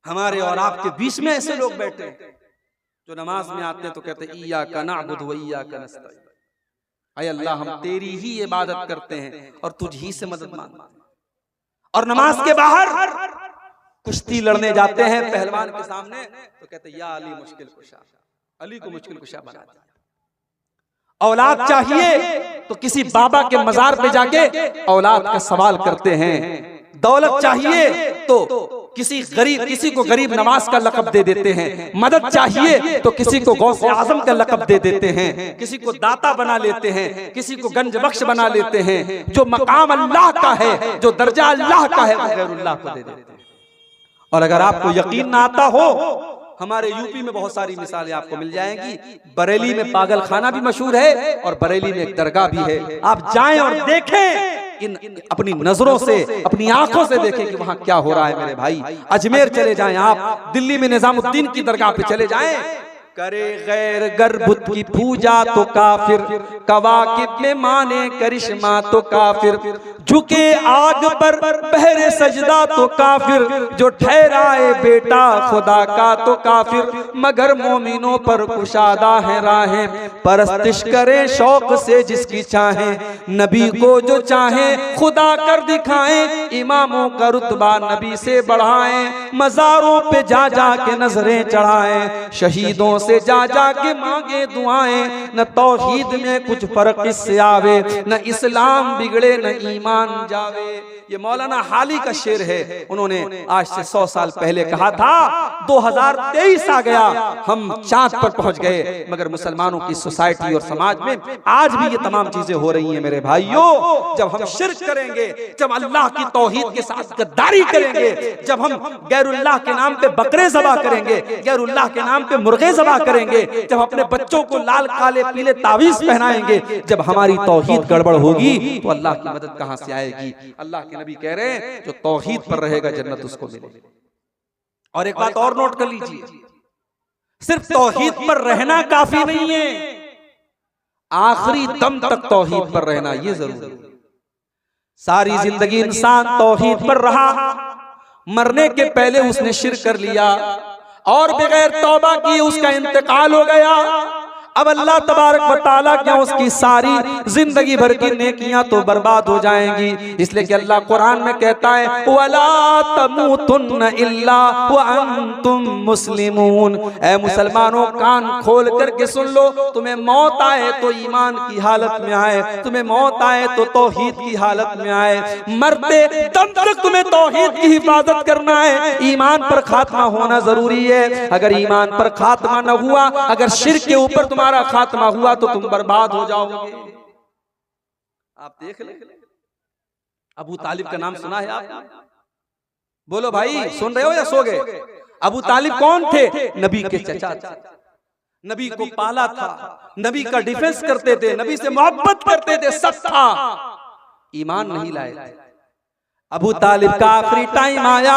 हमारे और आपके बीच में ऐसे लोग बैठे हैं जो नमाज में आते हैं तो कहते हैं इय्याका नअबुदु व इय्याका नस्तईन, ऐ अल्लाह हम तेरी ही इबादत करते हैं और तुझ ही से मदद मांगते हैं। और नमाज के बाहर कुश्ती लड़ने जाते हैं पहलवान के सामने तो कहते हैं या अली मुश्किल कुशा, अली को मुश्किल कुशा बना दिया। औलाद चाहिए तो किसी बाबा के मजार पे जाके औलाद का सवाल करते हैं। दौलत चाहिए तो किसी को गरीब नवाज का लक़ब दे देते हैं। मदद चाहिए तो किसी को गौसे आजम का लक़ब दे देते हैं, किसी को दाता बना लेते हैं, किसी को गंज बख्श बना लेते हैं। जो मकाम अल्लाह का है, जो दर्जा अल्लाह का है, वो गैरुल्लाह को दे देते हैं। और अगर आपको यकीन ना आता हो, हमारे यूपी में बहुत सारी मिसालें आपको मिल जाएंगी। बरेली में पागल खाना भी मशहूर है और बरेली में एक दरगाह भी है। आप जाएं और देखें, इन अपनी नजरों से, अपनी आंखों से देखें कि वहां क्या हो रहा है मेरे भाई। अजमेर चले जाएं आप, दिल्ली में निजामुद्दीन की दरगाह पे चले जाएं, करे गैर गर्भुत की पूजा तो काफिर, कवाकिब में माने करिश्मा तो काफिर, झुके आग पर पहरे सजदा तो काफिर, जो ठहराए बेटा खुदा का तो काफिर, मगर मोमिनों पर कुशादा है राहें, परस्तिश करे शौक से जिसकी चाहे, नबी को जो चाहे खुदा कर दिखाएं, इमामों का रुतबा नबी से बढ़ाएं, मजारों पे जा जा के नजरें चढ़ाएं, शहीदों से जा जा के मांगे दुआएं, न तौहीद में कुछ फर्क इससे आवे, न इस्लाम बिगड़े न ईमान जावे। ये मौलाना हाली का शेर है। उन्होंने आज से 100 साल पहले कहा था 2023 आ गया, हम चांद पर पहुंच गए, मगर मुसलमानों की सोसाइटी और समाज में आज भी ये तमाम चीजें हो रही हैं मेरे भाइयों। जब हम शिर्क करेंगे, जब अल्लाह की तौहीद के साथ गद्दारी करेंगे, जब हम गैरुल्लाह के नाम पे बकरे ज़बा करेंगे, गैरुल्लाह के नाम पे मुर्गे ज़बा करेंगे, जब अपने बच्चों को लाल काले पीले तावीज़ पहनाएंगे, जब हमारी तौहीद गड़बड़ होगी तो अल्लाह की मदद कहां से आएगी। अल्लाह के नबी कह रहे हैं जो तौहीद पर रहेगा जन्नत उसको मिलेगी। और एक बात और नोट कर लीजिए, सिर्फ तौहीद पर रहना काफी नहीं है, आखिरी दम तक तौहीद पर रहना ये जरूरी है। सारी जिंदगी इंसान तौहीद पर रहा, मरने के पहले उसने शिर्क कर लिया और बगैर तौबा किए उसका इंतकाल हो गया। अब अल्लाह तबारक व तआला क्या उसकी सारी जिंदगी भर की नेकियां तो बर्बाद हो जाएंगी। इसलिए कि अल्लाह कुरान में कहता है वला तमूतुन्न इल्ला व अंतुम मुस्लिमून, ऐ मुसलमानों कान खोल करके सुन लो, तुम्हें मौत आए तो ईमान की हालत में आए, तुम्हें मौत आए तो तौहीद की हालत में आए, मरते दम तक तुम्हें तौहीद की हिफाजत करना है, ईमान पर खात्मा होना जरूरी है। अगर ईमान पर खात्मा न हुआ, अगर शिर्क के ऊपर तुम्हारा खात्मा हुआ तो तुम बर्बाद हो जाओगे। आप देख ले, अबू तालिब का नाम सुना है आपने? बोलो भाई, सुन रहे हो या सो गए? अबू तालिब कौन थे? नबी के चचा थे, नबी को पाला था, नबी का डिफेंस करते थे, नबी से मोहब्बत करते थे, सब था, ईमान नहीं लाए थे। अबू तालिब का आखिरी टाइम आया,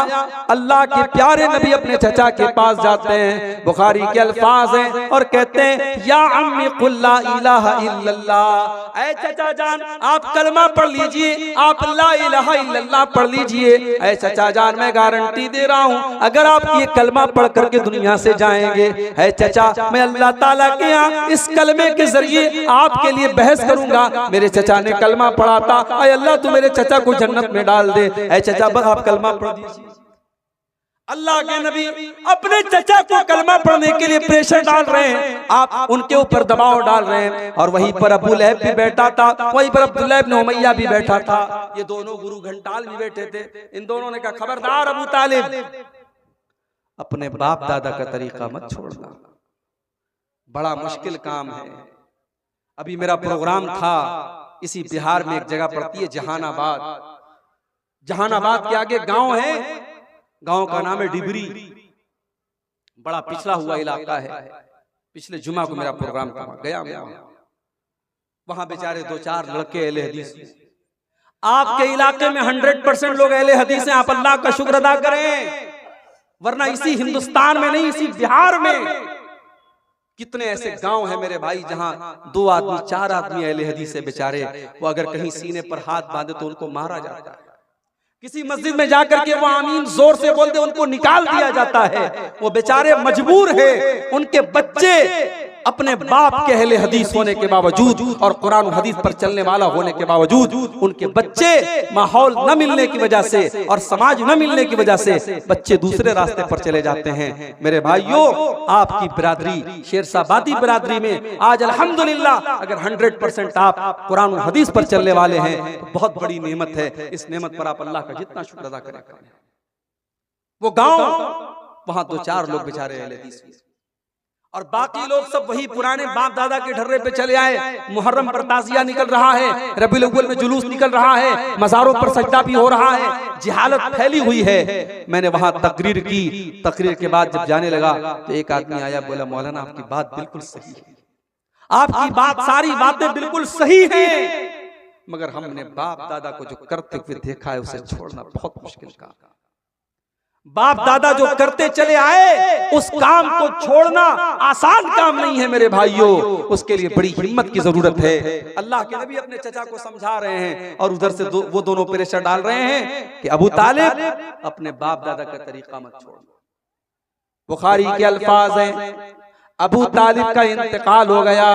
अल्लाह के प्यारे नबी अपने चचा के पास जाते हैं, बुखारी के अल्फाज हैं और कहते हैं या अम्मी कुल ला इलाहा इल्लल्लाह, ऐ चचा जान आप कलमा पढ़ लीजिए, आप ला इलाहा इल्लल्लाह पढ़ लीजिए। ऐ चचा जान मैं गारंटी दे रहा हूँ अगर आप ये कलमा पढ़ करके दुनिया से जाएंगे, ऐ चचा मैं अल्लाह ताला के यहाँ इस कलमे के जरिए आपके लिए बहस करूंगा। मेरे चचा ने कलमा पढ़ा था, ऐ अल्लाह तू मेरे चचा को जन्नत में डाल दे। ऐ चचा बस आप कलमा पढ़ दीजिए। अल्लाह के नबी अपने चचा को कलमा पढ़ने के लिए प्रेशर डाल रहे हैं, आप उनके ऊपर दबाव डाल रहे हैं। और वहीं पर अबू लहब भी बैठा था, वहीं पर अब्दुल्लाह इब्न उमैया भी बैठा था, ये दोनों गुरु घंटाल भी बैठे थे। इन दोनों ने कहा खबरदार अबू तालिब, अपने बाप दादा का तरीका मत छोड़ना, बड़ा मुश्किल काम है। अभी मेरा प्रोग्राम था, इसी बिहार में एक जगह पड़ती है जहानाबाद, जहानाबाद के आगे गांव है, गांव का नाम है डिबरी, बड़ा पिछड़ा हुआ इलाका है। पिछले जुमा को मेरा प्रोग्राम था, गया वहां बेचारे 2-4 लड़के अहले हदीस, आपके इलाके में 100% लोग अहले हदीस हैं, आप अल्लाह का शुक्र अदा करें, वरना इसी हिंदुस्तान में नहीं, इसी बिहार में कितने ऐसे गांव हैं मेरे भाई जहां 2 आदमी 4 आदमी अहले हदीस है बेचारे, वो अगर कहीं सीने पर हाथ बांधे तो उनको मारा जाता है। किसी मस्जिद में जाकर के वो आमीन जोर से बोल दे, उनको निकाल दिया जाता है। वो बेचारे मजबूर है, उनके बच्चे अपने बाप के अहले हदीस होने के बावजूद और कुरान और हदीस पर चलने वाला होने के बावजूद उनके बच्चे माहौल न मिलने की वजह से और समाज न मिलने की वजह से बच्चे दूसरे रास्ते पर चले जाते हैं। मेरे भाइयों, आपकी बिरादरी शेरशाहबादी बिरादरी में आज अल्हम्दुलिल्लाह अगर 100% आप कुरान और हदीस पर चलने वाले हैं तो बहुत बड़ी नेमत है। इस नेमत पर आप अल्लाह का जितना शुक्र अदा करें। वो गांव, वहां 2-4 लोग बेचारे अहले हदीस और बाकी लोग सब वही पुराने बाप दादा के ढर्रे पे चले आए। मुहर्रम पर ताजिया निकल रहा है, रबीउल अव्वल में जुलूस निकल रहा है, मज़ारों पर सजदा भी हो रहा है, जिहालत फैली हुई है। मैंने वहां तकरीर की, तकरीर के बाद जब जाने लगा तो एक आदमी आया, बोला मौलाना आपकी बात बिल्कुल सही है, आपकी बात सारी बातें बिल्कुल सही हैं, मगर हमने बाप दादा को जो करते हुए देखा है उसे छोड़ना बहुत मुश्किल काम। बाप दादा जो करते चले आए उस काम को छोड़ना आसान काम नहीं है मेरे भाइयों, उसके लिए बड़ी हिम्मत की जरूरत है। अल्लाह के नबी अपने चचा को समझा रहे हैं और उधर से वो दोनों प्रेशर डाल रहे हैं कि अबू तालिब अपने बाप दादा का तरीका मत छोड़ना। बुखारी के अल्फाज हैं, अबू तालिब का इंतकाल हो गया,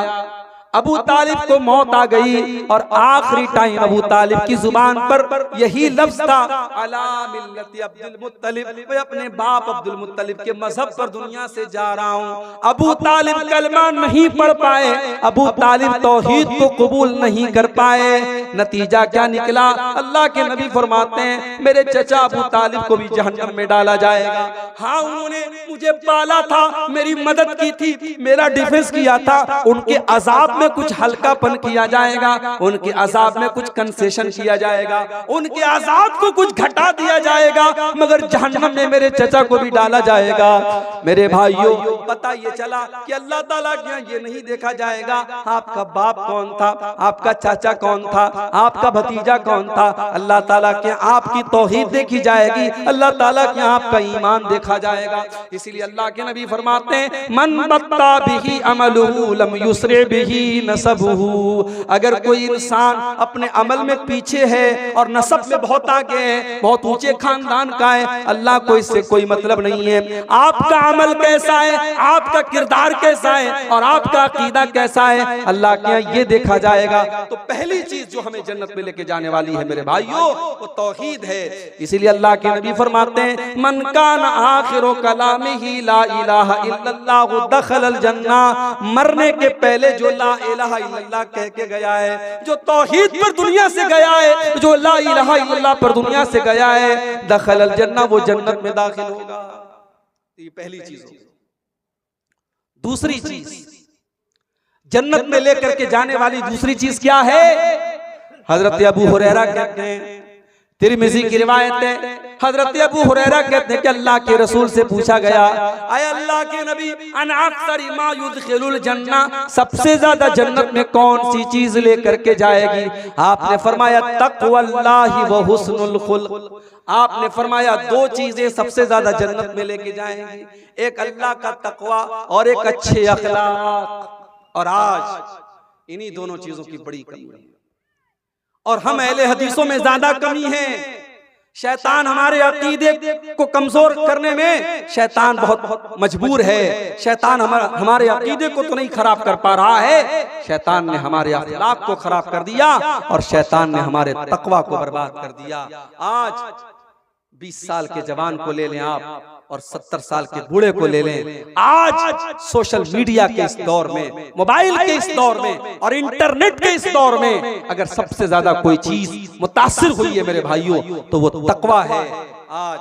अबू तालिब को मौत आ गई और आखिरी टाइम अबू तालिब की जुबान पर यही लफ्ज था, अला मिल्लति अब्दुल मुत्तलिब, मैं अपने बाप अब्दुल मुत्तलिब के मजहब पर दुनिया से जा रहा हूँ। अबू तालिब कलमा नहीं पढ़ पाए, अबू तालिब तौहीद को कबूल नहीं कर पाए। नतीजा क्या निकला? अल्लाह के नबी फरमाते हैं मेरे चचा अबू तालिब को भी जहन्नम में डाला जाएगा। हाँ, उन्होंने मुझे पाला था, मेरी मदद की थी, मेरा डिफेंस किया था, उनके अजाब में कुछ हल्कापन किया जाएगा, उनके अजाब में कुछ कंसेशन किया जाएगा, उनके अजाब को कुछ घटा दिया जाएगा, मगर जहन्नम में मेरे चचा को भी डाला जाएगा। मेरे भाइयों, पता ये चला कि अल्लाह ताला के यहाँ ये नहीं देखा जाएगा आपका बाप कौन था, आपका चाचा कौन था, आपका भतीजा कौन था। अल्लाह ताला के आपकी तौहीद देखी जाएगी, अल्लाह ताला के आपका ईमान देखा जाएगा। इसीलिए अल्लाह के नबी फरमाते हैं मन बत्ता बिही अमलुहु लम युसरे बिही नसबुहु। अगर कोई इंसान अपने अमल में पीछे है और नसब में बहुत आगे है, बहुत ऊंचे खानदान का है, अल्लाह को इससे कोई मतलब नहीं है। आपका अमल कैसा है, आपका किरदार कैसा है और आपका अकीदा कैसा है, अल्लाह के यहाँ ये देखा जाएगा। तो पहली चीज जो हमें जन्नत में लेके जाने वाली है मेरे भाइयों, वो तौहीद है। इसीलिए अल्लाह के नबी फरमाते हैं मन कान आखिरु कलामिही ला इलाहा इल्लल्लाह दखलल जन्ना। मरने के पहले जो ला इलाहा इल्लल्लाह कह के गया है, जो तौहीद पर दुनिया से गया है, जो ला इलाहा इल्लल्लाह पर दुनिया से गया है, दखलल जन्ना, वो जन्नत में दाखिल होगा। ये पहली चीज होगी। दूसरी चीज जन्नत में लेकर के जाने वाली दूसरी चीज क्या है? हजरत अबू हुरैरा कहते हैं, तिरमिज़ी की रिवायत है, हजरत अबू हुरैरा कहते हैं कि अल्लाह के रसूल से पूछा गया, आय अल्लाह के नबी अन अक्सर मा युदखिलुल जन्ना, सबसे ज्यादा जन्नत में कौन सी चीज लेकर के जाएगी? आपने फरमाया तक़वल्लाहि व हुस्नुल खुल्क़। आपने फरमाया दो चीजें सबसे ज्यादा जन्नत में लेके जाएंगी, एक अल्लाह का तक़वा और एक अच्छे अखलाक। और आज इन्हीं दोनों चीजों की बड़ी कमी है और हम अहले हदीसों में ज्यादा कमी है। शैतान हमारे अकीदे को कमजोर करने में शैतान बहुत मजबूर है। शैतान हमारे अकीदे को तो नहीं खराब कर पा रहा है, शैतान ने हमारे अखलाक को खराब कर दिया और शैतान ने हमारे तकवा को बर्बाद कर दिया। आज 20 साल के जवान को ले लें आप और 70 साल के बूढ़े को ले लें, आज सोशल मीडिया के इस दौर में, मोबाइल के इस दौर में और इंटरनेट के इस दौर में अगर सबसे ज्यादा कोई चीज मुतासिर हुई है मेरे भाइयों तो वो तकवा है। आज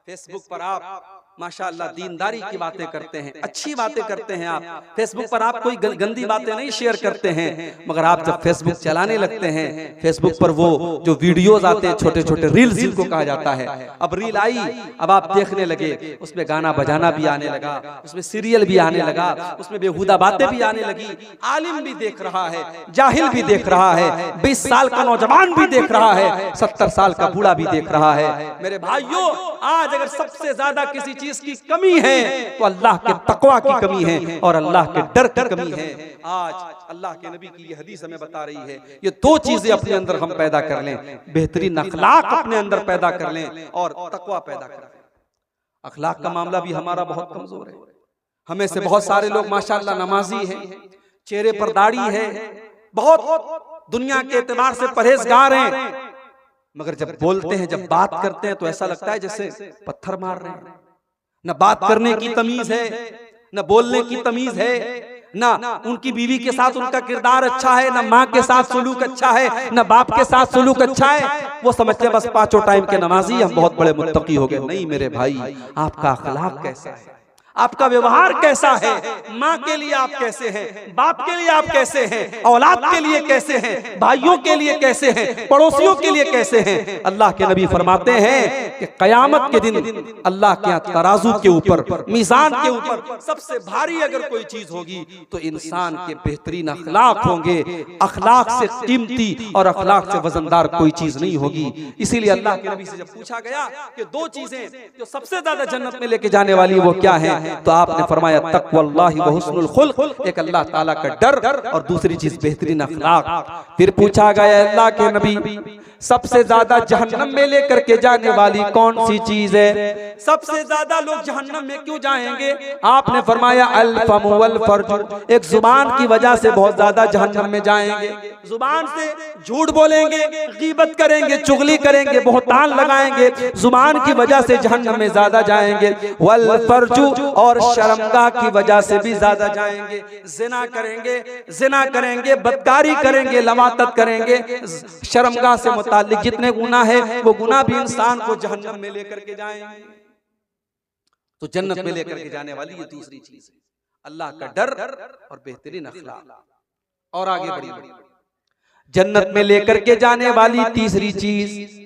फेसबुक पर आप माशाअल्लाह दीनदारी की बातें करते हैं, अच्छी बातें करते हैं, आप फेसबुक पर आप कोई गंदी बातें नहीं शेयर करते हैं, मगर आप जब फेसबुक चलाने लगते हैं, फेसबुक पर वो जो वीडियोस आते हैं, छोटे छोटे रील्स जिनको कहा जाता है, अब रील आई, अब आप देखने लगे, उसमें गाना बजाना भी आने लगा, उसमें सीरियल भी आने लगा, उसमें बेहुदा बातें भी आने लगी। आलिम भी देख रहा है, जाहिल भी देख रहा है, 20 साल का नौजवान भी देख रहा है, 70 साल का बूढ़ा भी देख रहा है। मेरे भाइयों, आज अगर सबसे ज्यादा किसी चीज चीज की कमी है तो अल्लाह के तकवा की कमी है और अल्लाह के डर की कमी है। आज अल्लाह के नबी की ये हदीस हमें बता रही है, ये दो चीजें अपने अंदर हम पैदा कर लें, बेहतरीन अखलाक अपने अंदर पैदा कर लें और तकवा पैदा कर लें। अखलाक का मामला भी हमारा बहुत कमजोर है। हमें से बहुत सारे लोग माशाअल्लाह नमाजी हैं, चेहरे पर दाढ़ी है, बहुत दुनिया के एतबार से परहेजगार हैं, मगर जब बोलते हैं, जब बात करते हैं तो ऐसा लगता है जैसे पत्थर मार रहे हैं। न बात करने की तमीज है, न बोलने की तमीज है, ना उनकी बीवी के साथ उनका किरदार अच्छा है, ना माँ के साथ सलूक अच्छा है, ना बाप के साथ सलूक अच्छा है। वो समझते हैं बस पांचों टाइम के नमाजी, हम बहुत बड़े मुत्तकी हो गए। नहीं मेरे भाई, आपका अखलाक कैसा है, आपका व्यवहार कैसा है, माँ के लिए आप कैसे हैं, बाप के लिए आप कैसे हैं, औलाद के लिए कैसे हैं, भाइयों के लिए कैसे हैं, पड़ोसियों के लिए कैसे हैं। अल्लाह के नबी फरमाते हैं कि कयामत के दिन अल्लाह के तराजू के ऊपर, मीज़ान के ऊपर सबसे भारी अगर कोई चीज होगी तो इंसान के बेहतरीन अखलाक होंगे। अखलाक से कीमती और अखलाक से वजनदार कोई चीज नहीं होगी। इसीलिए अल्लाह के नबी से जब पूछा गया कि दो चीजें जो सबसे ज्यादा जन्नत में लेके जाने वाली वो क्या है, तो आपने फरमाया तक़वल्लाहि व हुस्नुल खुल्क़, एक अल्लाह ताला का डर और दूसरी चीज बेहतरीन अखलाक। फिर पूछा गया अल्लाह के नबी सबसे ज्यादा जहन्नम में लेकर के जाने वाली कौन सी चीज है, सबसे ज्यादा लोग जहन्नम में क्यों जाएंगे? आपने फरमाया अल फम वल फर्ज, एक जुबान की वजह से बहुत ज्यादा जहन्नम में जाएंगे। जुबान से झूठ बोलेंगे, गीबत करेंगे, चुगली करेंगे, बहुतान लगाएंगे, जुबान की वजह से जहन्नम में ज्यादा जाएंगे। वल फर्जु, और शर्मगाह की वजह से भी ज्यादा जाएंगे। जिना करेंगे, बदकारी करेंगे, लवातत करेंगे, शर्मगाह से मुताल्लिक जितने गुनाह है वो गुनाह भी इंसान को जहन्नम में लेकर के जाएंगे। तो जन्नत में लेकर के जाने वाली ये दूसरी चीज है, अल्लाह का डर और बेहतरीन अखलाक। और आगे बढ़िए, जन्नत में लेकर के जाने वाली तीसरी चीज,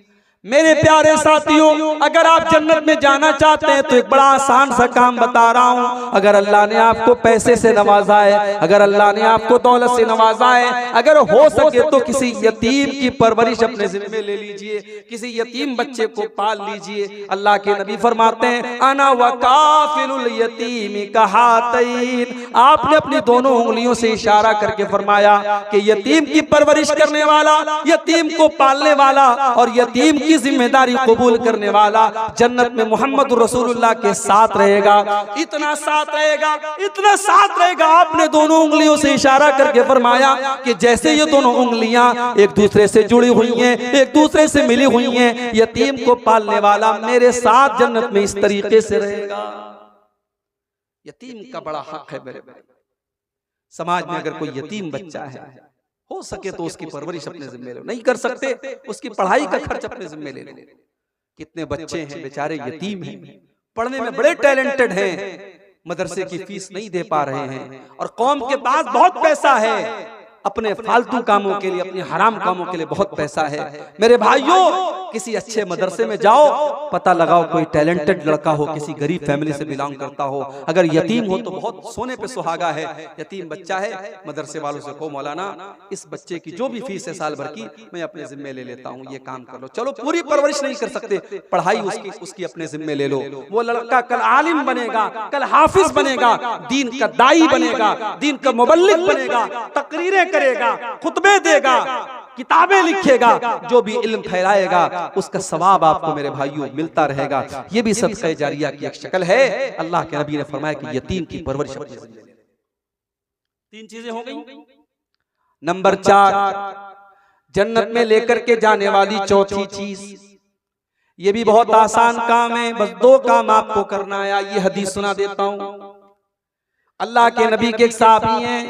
मेरे प्यारे साथियों, अगर आप जन्नत में जाना चाहते हैं तो एक बड़ा आसान सा काम बता रहा हूं। अगर अल्लाह ने आपको पैसे से नवाजा है, अगर अल्लाह ने आपको दौलत से नवाजा है, अगर हो सके तो किसी यतीम की परवरिश अपने जिम्मे ले लीजिए, किसी यतीम बच्चे को पाल लीजिए। अल्लाह के नबी फरमाते हैं अना वकाफिलुल यतीम कहातैन, आपने अपनी दोनों उंगलियों से इशारा करके फरमाया कि यतीम की परवरिश करने वाला, यतीम को पालने वाला और यतीम की जिम्मेदारी कबूल करने वाला जन्नत में मोहम्मद रसूलुल्लाह के साथ रहेगा। इतना साथ रहेगा, आपने दोनों उंगलियों से इशारा करके फरमाया कि जैसे ये दोनों उंगलियां एक दूसरे से जुड़ी हुई हैं, एक दूसरे से मिली हुई हैं, यतीम को पालने वाला मेरे साथ जन्नत में इस तरीके से रहेगा। यतीम का बड़ा हक है मेरे भाई। समाज में अगर कोई यतीम बच्चा है, हो सके तो उसकी परवरिश अपने जिम्मे लो, नहीं कर सकते उसकी पढ़ाई का खर्च अपने जिम्मे ले लो। कितने बच्चे हैं बेचारे यतीम हैं, पढ़ने में बड़े टैलेंटेड हैं, मदरसे की फीस नहीं दे पा रहे हैं, और कौम के पास बहुत पैसा है, अपने फालतू कामों के लिए, अपने हराम कामों के लिए बहुत पैसा है। मेरे भाइयों, किसी अच्छे मदरसे में जाओ, पता लगाओ कोई टैलेंटेड लड़का हो, किसी गरीब फैमिली से बिलोंग करता हो, अगर यतीम हो तो बहुत सोने पे सुहागा है। यतीम बच्चा है, मदरसे वालों से कहो मौलाना इस बच्चे की जो भी फीस है साल भर की मैं अपने जिम्मे ले लेता हूँ, ये काम कर लो। चलो पूरी परवरिश नहीं कर सकते, पढ़ाई उसकी अपने जिम्मे ले लो। वो लड़का कल आलिम बनेगा, कल हाफिज बनेगा, दीन का दाई बनेगा, दीन का मुबल्लिग बनेगा, तकरीरें करेगा, खुतबे देगा, किताबें लिखेगा, जो भी इल्म फैलाएगा उसका सवाब आपको मेरे भाइयों मिलता रहेगा। ये भी सदक़े जारिया की एक शक्ल है। अल्लाह के नबी ने फरमाया कि यतीम की परवरिश अपने जिम्मे ले। तीन चीजें हो गई। नंबर 4, जन्नत में लेकर के जाने वाली चौथी चीज, ये भी बहुत आसान काम है, बस 2 काम आपको करना है। ये हदीस सुना देता हूं। अल्लाह के नबी के एक सहाबी हैं,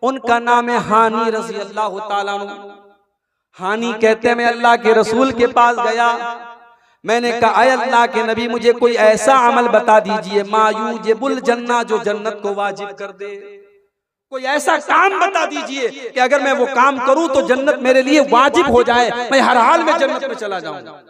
उनका नाम है हानी रज़ी अल्लाह ताला अन्हु। हानी कहते हैं मैं अल्लाह के रसूल के पास गया, मैंने कहा अय अल्लाह के नबी मुझे कोई ऐसा अमल बता दीजिए मायूजिबुल जन्नह, जो जन्नत को वाजिब कर दे। कोई ऐसा काम बता दीजिए कि अगर मैं वो काम करूं तो जन्नत मेरे लिए वाजिब हो जाए, मैं हर हाल में जन्नत में चला जाऊं।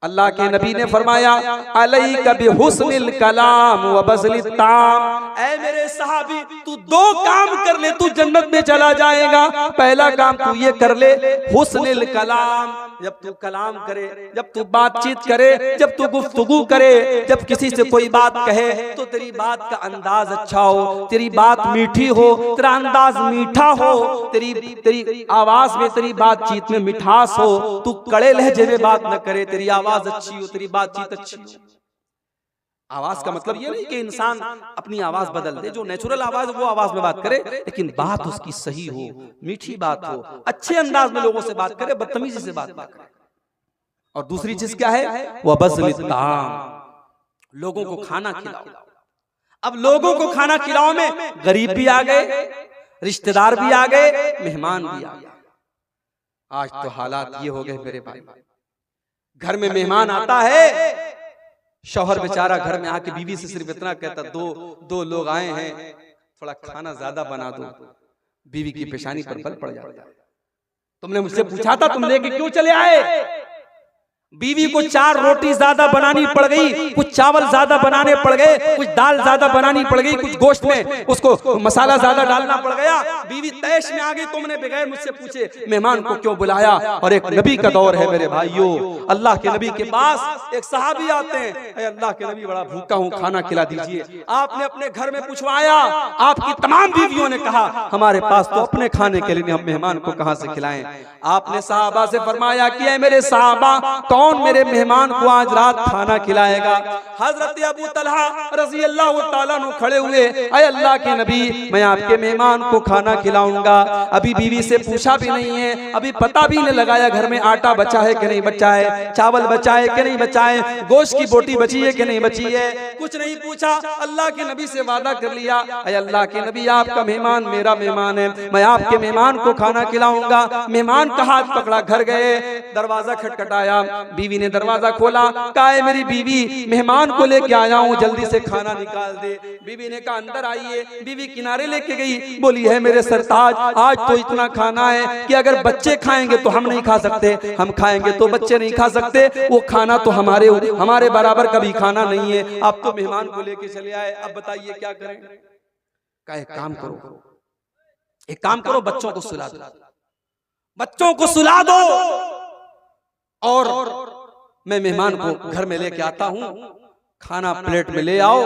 अल्लाह के नबी ने फरमाया अलैका बिहुस्निल कलाम व बज़लित ताम, ऐ मेरे सहाबी तू 2 काम कर ले, तू जन्नत में चला जाएगा। पहला काम तू ये कर ले, हुस्निल कलाम, जब तू कलाम करे, जब तू बातचीत करे, जब तू गुफ्तगू करे, जब किसी से कोई बात कहे तो तेरी बात का अंदाज अच्छा हो, तेरी बात मीठी हो, तेरा अंदाज मीठा हो, तेरी आवाज में, तेरी बातचीत में मिठास हो, तू कड़े लहजे में बात न करे, तेरी आवाज अच्छी हो, तेरी बातचीत अच्छी हो। आवाज का मतलब ये नहीं कि इंसान अपनी आवाज बदल दे, जो नेचुरल आवाज वो आवाज में बात करे, लेकिन बात उसकी सही हो, मीठी बात हो, अच्छे अंदाज में लोगों से बात करे, बदतमीजी से बात ना करे। और दूसरी चीज क्या है, वह बज़्ल ताम, लोगों को खाना खिलाओ। अब लोगों को खाना खिलाओ में गरीब भी आ गए, रिश्तेदार भी आ गए, मेहमान भी आ गए। आज तो हालात ये हो गए मेरे भाई, घर में मेहमान आता है, शौहर बेचारा घर में आके बीवी से सिर्फ इतना कहता, दो लोग आए हैं, थोड़ा खाना ज्यादा बना दो। बीवी की पेशानी पर बल पड़ जाता है, तुमने मुझसे पूछा था तुम लेके क्यों चले आए? बीवी को 4 रोटी ज्यादा बनानी पड़ गई, कुछ चावल ज्यादा बनाने पड़ गए, कुछ दाल ज्यादा बनानी पड़ गई, कुछ गोश्त में उसको मसाला ज्यादा डालना पड़ गया। बीवी तैश में आ गई, तुमने बगैर मुझसे पूछे मेहमान को क्यों बुलाया? और एक नबी का दौर है मेरे भाइयों, अल्लाह के नबी के पास एक सहाबी आते हैं, अल्लाह के नबी बड़ा भूखा हूँ, खाना खिला दीजिए। आपने अपने घर में पूछवाया, आपकी तमाम बीवियों ने कहा हमारे पास तो अपने खाने के लिए, हम मेहमान को कहां से खिलाएं? आपने सहाबा से फरमाया कि मेरे सहाबा, कौन मेरे मेहमान को आज रात खाना खिलाएगा? हजरत अबू तलहा रज़ी अल्लाह ताला अन्हु खड़े हुए, ऐ अल्लाह के नबी, मैं आपके मेहमान को खाना खिलाऊंगा। अभी बीवी से पूछा भी नहीं है, अभी पता भी नहीं लगाया घर में आटा बचा है कि नहीं बचा है, चावल बचा है कि नहीं बचा है, गोश्त की बोटी बची है कि नहीं बची है, कुछ नहीं पूछा। अल्लाह के नबी से वादा कर लिया, ऐ अल्लाह के नबी, आपका मेहमान मेरा मेहमान है, मैं आपके मेहमान को खाना खिलाऊंगा। मेहमान का हाथ पकड़ा, घर गए, दरवाजा खटखटाया, बीवी ने दरवाजा खोला, कहा है मेरी बीवी, मेहमान को लेके आया हूँ, जल्दी से खाना निकाल दे। बीवी ने कहा अंदर आइए। बीवी किनारे लेके गई, बोली है मेरे सरताज, आज तो इतना खाना है कि अगर बच्चे खाएंगे तो हम नहीं खा सकते, हम खाएंगे तो बच्चे नहीं खा सकते, वो खाना तो हमारे बराबर कभी खाना नहीं है। आप तो मेहमान को लेके चले आए, अब बताइए क्या करें? कहा एक काम करो, बच्चों को सुला दो, बच्चों को सुला दो, और मैं मेहमान को घर में लेके आता हूं, खाना प्लेट में ले आओ,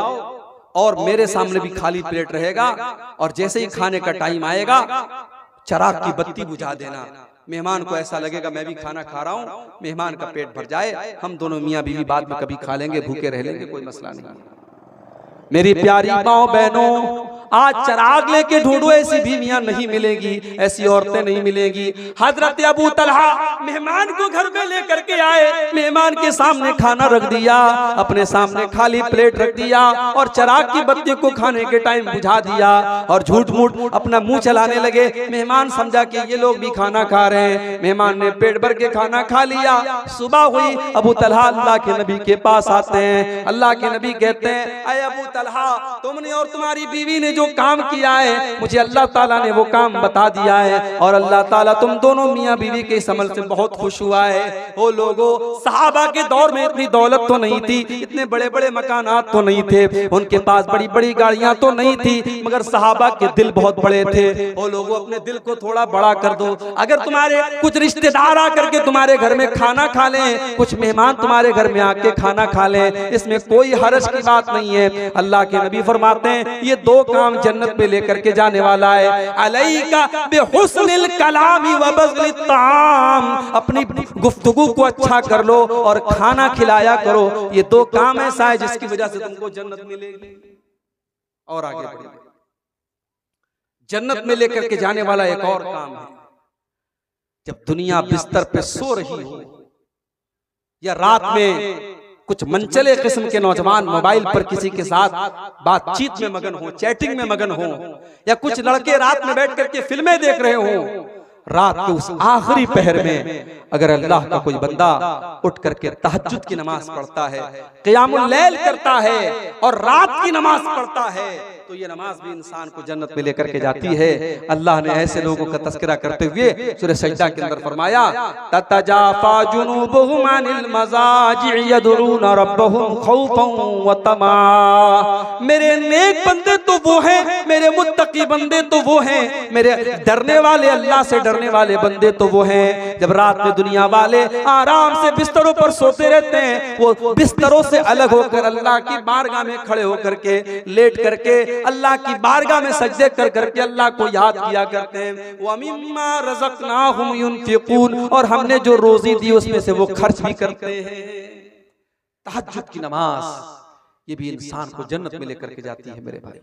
और मेरे सामने भी खाली प्लेट रहेगा, और जैसे ही खाने का टाइम आएगा चराग की बत्ती बुझा देना। मेहमान को ऐसा लगेगा मैं भी खाना खा रहा हूं, मेहमान का पेट भर जाए, हम दोनों मियां बीवी बाद में कभी खा लेंगे, भूखे रह लेंगे, कोई मसला नहीं। मेरी प्यारी माओ बहनों, आज चराग लेके ढूंढो, ऐसी बीवियां नहीं मिलेगी, ऐसी औरतें नहीं मिलेगी। हजरत अबू तलहा मेहमान को घर में लेकर के आए, मेहमान के सामने खाना रख दिया, अपने सामने खाली प्लेट रख दिया, और चराग की बत्ती को खाने के टाइम बुझा दिया, और झूठ मूठ अपना मुंह चलाने लगे। मेहमान समझा कि ये लोग भी खाना खा रहे हैं, मेहमान ने पेट भर के खाना खा लिया। सुबह हुई, अबू तलहा अल्लाह के नबी के पास आते हैं। अल्लाह के नबी कहते हैं, अय अबू तलहा, तुमने और तुम्हारी बीवी ने जो काम किया है, मुझे अल्लाह ताला ने वो काम बता दिया है, और अल्लाह ताला तुम दोनों मियां बीवी के इस अमल से बहुत खुश हुआ है। ओ लोगों, सहाबा के दौर में इतनी दौलत तो नहीं थी, इतने बड़े बड़े मकानात तो नहीं थे, उनके पास बड़ी बड़ी गाड़ियां तो नहीं थी, मगर सहाबा के दिल बहुत बड़े थे। ओ लोगों, अपने दिल को थोड़ा बड़ा कर दो। अगर तुम्हारे कुछ रिश्तेदार आकर के तुम्हारे घर में खाना खा लें, कुछ मेहमान तुम्हारे घर में आके खाना खा लें, इसमें कोई हर्ज की बात नहीं है। अल्लाह के नबी फरमाते हैं ये 2 काम जन्नत में लेकर के जाने वाला है। अलैका बिहुस्निल कलामी व बज़्लित ताम, अपनी गुफ्तगू को अच्छा कर लो और खाना खिलाया करो। ये 2 काम ऐसा है जिसकी वजह से तुमको जन्नत मिलेगी। और आगे बढ़िए, जन्नत में लेकर के जाने वाला एक और काम है, जब दुनिया बिस्तर पे सो रही हो, या रात में कुछ मनचले किस्म के नौजवान मोबाइल पर किसी के साथ बातचीत में मगन हो, चैटिंग में मगन हो, या कुछ लड़के रात में बैठ करके फिल्में देख रहे हो, रात के उस आखिरी पहर में अगर अल्लाह का कोई बंदा उठ करके तहज्जुद की नमाज पढ़ता है, क़ियामुल लैल करता है और रात की नमाज पढ़ता है, तो ये नमाज भी इंसान को जन्नत में लेकर के जाती है। अल्लाह ने ऐसे लोगों का तस्करा करते हुए सूरह सजदा के अंदर फरमाया, ततजाफा जुनूबुहुम अनिल मज़ाजि'i यदऊना रब्बहुम खौफन व तमा। मेरे नेक बंदे तो वो हैं, मेरे मुत्तकी बंदे तो वो हैं, मेरे डरने वाले, अल्लाह से करने वाले बंदे तो वो हैं जब रात में दुनिया वाले आराम से बिस्तरों पर सोते रहते हैं, वो बिस्तरों से अलग होकर अल्लाह की बारगाह में खड़े होकर के लेट करके अल्लाह की बारगाह में सजदे कर करके अल्लाह को याद किया करते हैं। व मिम्मा रज़क़नाहुम युनफ़िक़ून, और हमने जो रोजी दी उसमें से वो खर्च भी करते हैं। तहज्जुद की नमाज ये भी इंसान को जन्नत में लेकर के जाती है मेरे भाई।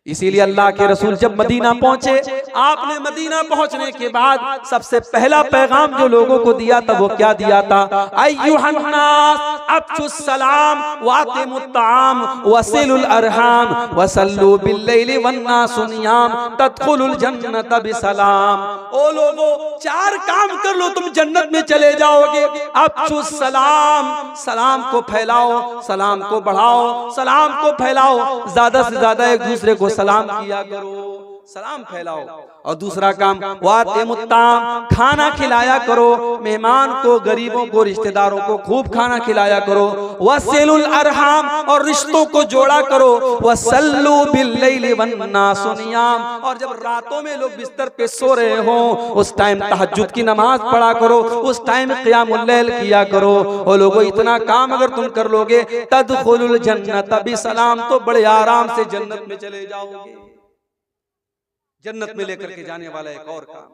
इसीलिए अल्लाह के रसूल जब मदीना पहुंचे, आपने मदीना पहुंचने के बाद सबसे पहला पैगाम जो लोगों को दिया था वो क्या दिया था? अय्युहन्नास अफ्शुस सलाम वातिमुत ताम वसिलुल अरहाम वसल्लु बिल्लैलि वन्नासु नियाम तदखुलुल जन्नत बिसलाम। ओ लोगों, 4 काम कर लो तुम जन्नत में चले जाओगे। अफ्शुस सलाम, सलाम को फैलाओ, सलाम को बढ़ाओ, सलाम को फैलाओ, ज्यादा से ज्यादा एक दूसरे को सलाम किया करो, सलाम फैलाओ। और दूसरा काम वातिमुत ताम, खाना खिलाया करो, मेहमान को, गरीबों को, रिश्तेदारों को खूब खाना खिलाया करो। वसिलुल अरहाम, और रिश्तों को जोड़ा करो। वसल्लु बिल्लैलि वन्नासु नियाम, और जब रातों में लोग बिस्तर पे सो रहे हो उस टाइम तहज्जुद की नमाज पढ़ा करो, उस टाइम क़ियामुल लैल किया करो। और लोगों, इतना काम अगर तुम कर लोगे तदखुलुल जन्नत बिसलाम, तो बड़े आराम से जन्नत में चले जाओगे। जन्नत में लेकर के जाने वाला एक और काम।